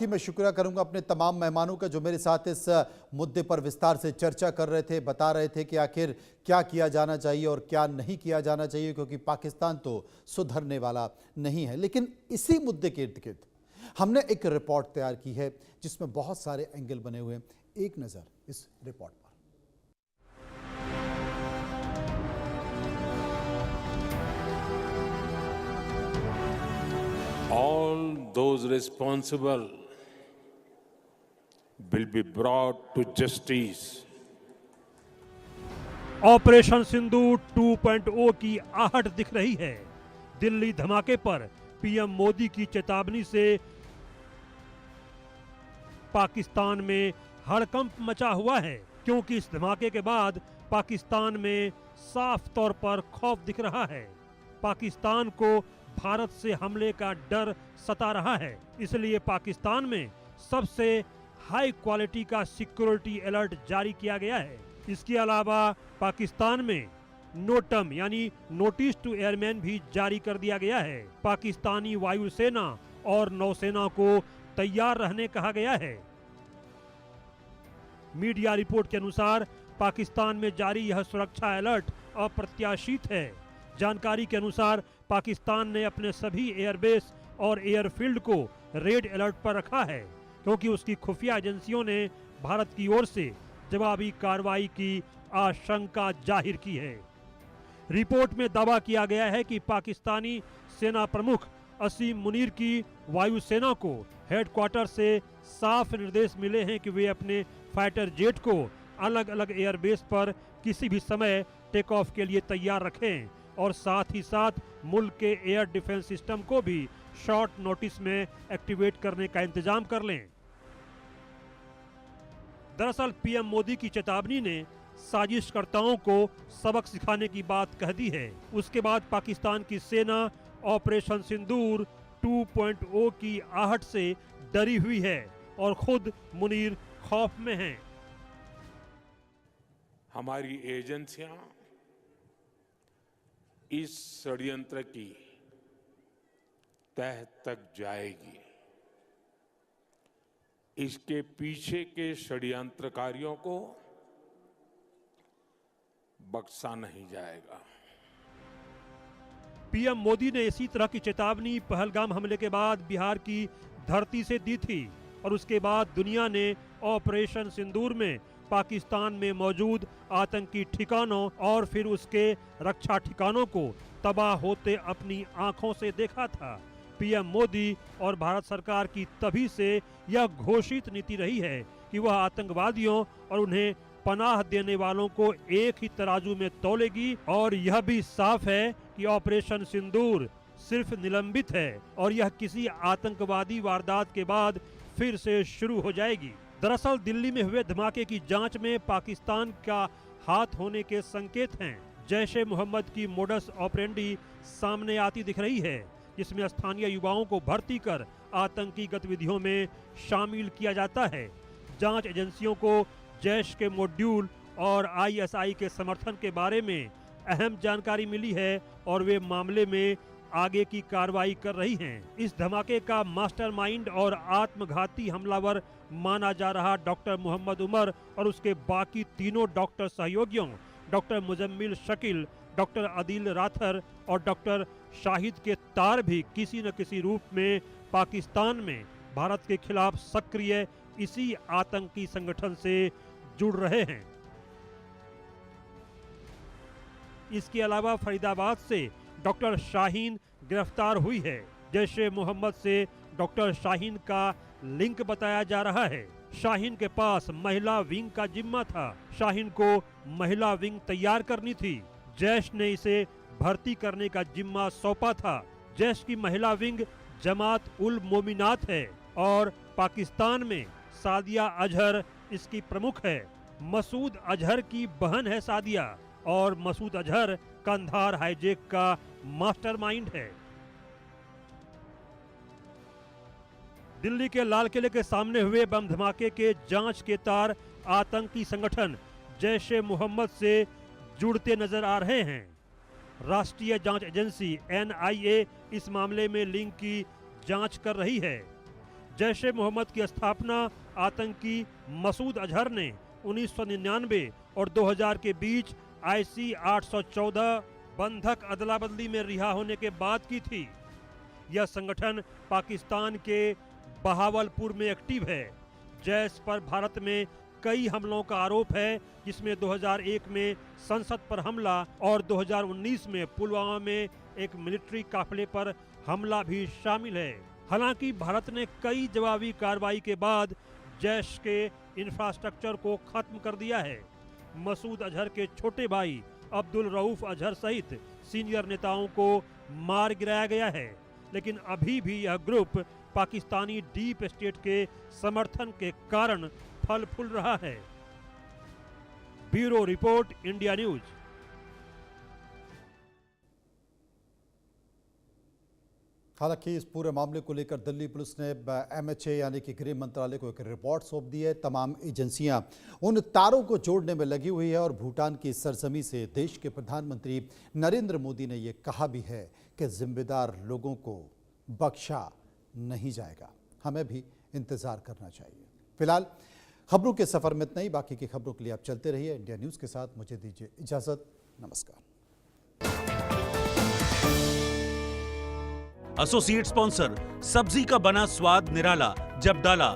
ही मैं शुक्रिया करूंगा अपने तमाम मेहमानों का जो मेरे साथ इस मुद्दे पर विस्तार से चर्चा कर रहे थे, बता रहे थे कि आखिर क्या किया जाना चाहिए और क्या नहीं किया जाना चाहिए, क्योंकि पाकिस्तान तो सुधरने वाला नहीं है। लेकिन इसी मुद्दे के इर्द गिर्द हमने एक रिपोर्ट तैयार की है जिसमें बहुत सारे एंगल बने हुए हैं। एक नज़र इस रिपोर्ट पर। All those responsible will be brought to justice. Operation Sindoor 2.0 की आहट दिख रही है। दिल्ली धमाके पर पीएम मोदी की चेतावनी से पाकिस्तान में हड़कंप मचा हुआ है, क्योंकि इस धमाके के बाद पाकिस्तान में साफ तौर पर खौफ दिख रहा है। पाकिस्तान को भारत से हमले का डर सता रहा है, इसलिए पाकिस्तान में सबसे हाई क्वालिटी का सिक्योरिटी अलर्ट जारी किया गया है। इसके अलावा पाकिस्तान में नोटम यानी नोटिस टू एयरमैन भी जारी कर दिया गया है। पाकिस्तानी वायुसेना और नौसेना को तैयार रहने कहा गया है। मीडिया रिपोर्ट के अनुसार पाकिस्तान में जारी यह सुरक्षा अलर्ट अप्रत्याशित है। जानकारी के अनुसार पाकिस्तान ने अपने सभी एयरबेस और एयरफील्ड को रेड अलर्ट पर रखा है, क्योंकि उसकी खुफिया एजेंसियों ने भारत की ओर से जवाबी कार्रवाई की आशंका जाहिर की है। रिपोर्ट में दावा किया गया है कि पाकिस्तानी सेना प्रमुख असीम मुनीर की वायुसेना को हेडक्वार्टर से साफ निर्देश मिले हैं कि वे अपने फाइटर जेट को अलग अलग एयरबेस पर किसी भी समय टेक ऑफ के लिए तैयार रखें और साथ ही साथ मुल्क के एयर डिफेंस सिस्टम को भी शॉर्ट नोटिस में एक्टिवेट करने का इंतजाम कर लें। दरअसल पीएम मोदी की चेतावनी ने साजिशकर्ताओं को सबक सिखाने की बात कह दी है। उसके बाद पाकिस्तान की सेना ऑपरेशन सिंदूर 2.0 की आहट से डरी हुई है और खुद मुनीर खौफ में हैं। हमारी एजेंसियां इस षड्यंत्र की तह तक जाएगी। इसके पीछे के षड्यंत्रकारियों को बख्शा नहीं जाएगा। पीएम मोदी ने इसी तरह की चेतावनी पहलगाम हमले के बाद बिहार की धरती से दी थी और उसके बाद दुनिया ने ऑपरेशन सिंदूर में पाकिस्तान में मौजूद आतंकी ठिकानों और फिर उसके रक्षा ठिकानों को तबाह होते अपनी आंखों से देखा था। पीएम मोदी और भारत सरकार की तभी से यह घोषित नीति रही है कि वह आतंकवादियों और उन्हें पनाह देने वालों को एक ही तराजू में तौलेगी, और यह भी साफ है कि ऑपरेशन सिंदूर सिर्फ निलंबित है और यह किसी आतंकवादी वारदात के बाद फिर से शुरू हो जाएगी। दरअसल दिल्ली में हुए धमाके की जांच में पाकिस्तान का हाथ होने के संकेत हैं। जैश ए मोहम्मद की मोडस ऑपरेंडी सामने आती दिख रही है, जिसमें स्थानीय युवाओं को भर्ती कर आतंकी गतिविधियों में शामिल किया जाता है। जांच एजेंसियों को जैश के मॉड्यूल और आईएसआई के समर्थन के बारे में अहम जानकारी मिली है और वे मामले में आगे की कार्रवाई कर रही हैं। इस धमाके का मास्टरमाइंड और आत्मघाती हमलावर माना जा रहा डॉक्टर मोहम्मद उमर और उसके बाकी तीनों डॉक्टर सहयोगियों doctor Muzammil Shakeel, doctor Adil rather और डॉक्टर शाहिद के तार भी किसी न किसी रूप में पाकिस्तान में भारत के खिलाफ सक्रिय इसी आतंकी संगठन से जुड़ रहे हैं। इसके अलावा फरीदाबाद से डॉक्टर शाहीन गिरफ्तार हुई है। जैश ए मोहम्मद से डॉक्टर शाहीन का लिंक बताया जा रहा है। शाहीन के पास महिला विंग का जिम्मा था। शाहीन को महिला विंग तैयार करनी थी। जैश ने इसे भर्ती करने का जिम्मा सौंपा था। जैश की महिला विंग जमात उल मोमिनात है और पाकिस्तान में सादिया अजहर इसकी प्रमुख है। मसूद अजहर की बहन है सादिया और मसूद अजहर कंधार हाईजैक का मास्टरमाइंड है। दिल्ली के लाल किले के सामने हुए बम धमाके के जांच के तार आतंकी संगठन जैश ए मोहम्मद से जुड़ते नजर आ रहे हैं। राष्ट्रीय जांच एजेंसी NIA इस मामले में लिंक की जांच कर रही है। जैश ए मोहम्मद की स्थापना आतंकी मसूद अजहर ने 1999 और 2000 के बीच IC 814 बंधक अदला बदली में रिहा होने के बाद की थी। यह संगठन पाकिस्तान के बहावलपुर में एक्टिव है। जैश पर भारत में कई हमलों का आरोप है, जिसमें 2001 में संसद पर हमला और 2019 में पुलवामा में एक मिलिट्री काफिले पर हमला भी शामिल है। हालांकि भारत ने कई जवाबी कार्रवाई के बाद जैश के इंफ्रास्ट्रक्चर को खत्म कर दिया है। मसूद अजहर के छोटे भाई अब्दुल रऊफ अजहर सहित सीनियर नेताओं को मार गिराया गया है, लेकिन अभी भी यह ग्रुप पाकिस्तानी डीप स्टेट के समर्थन के कारण फल फूल रहा है। Bureau report, India news. हालांकि इस पूरे मामले को लेकर दिल्ली पुलिस ने MHA यानी कि गृह मंत्रालय को एक रिपोर्ट सौंप दी है। तमाम एजेंसियां उन तारों को जोड़ने में लगी हुई है और भूटान की सरजमी से देश के प्रधानमंत्री नरेंद्र मोदी ने यह कहा भी है कि जिम्मेदार लोगों को बख्शा नहीं जाएगा। हमें भी इंतजार करना चाहिए। फिलहाल खबरों के सफर में इतना ही। बाकी की खबरों के लिए आप चलते रहिए इंडिया न्यूज के साथ। मुझे दीजिए इजाजत। नमस्कार। एसोसिएट स्पॉन्सर, सब्जी का बना स्वाद निराला, जब डाला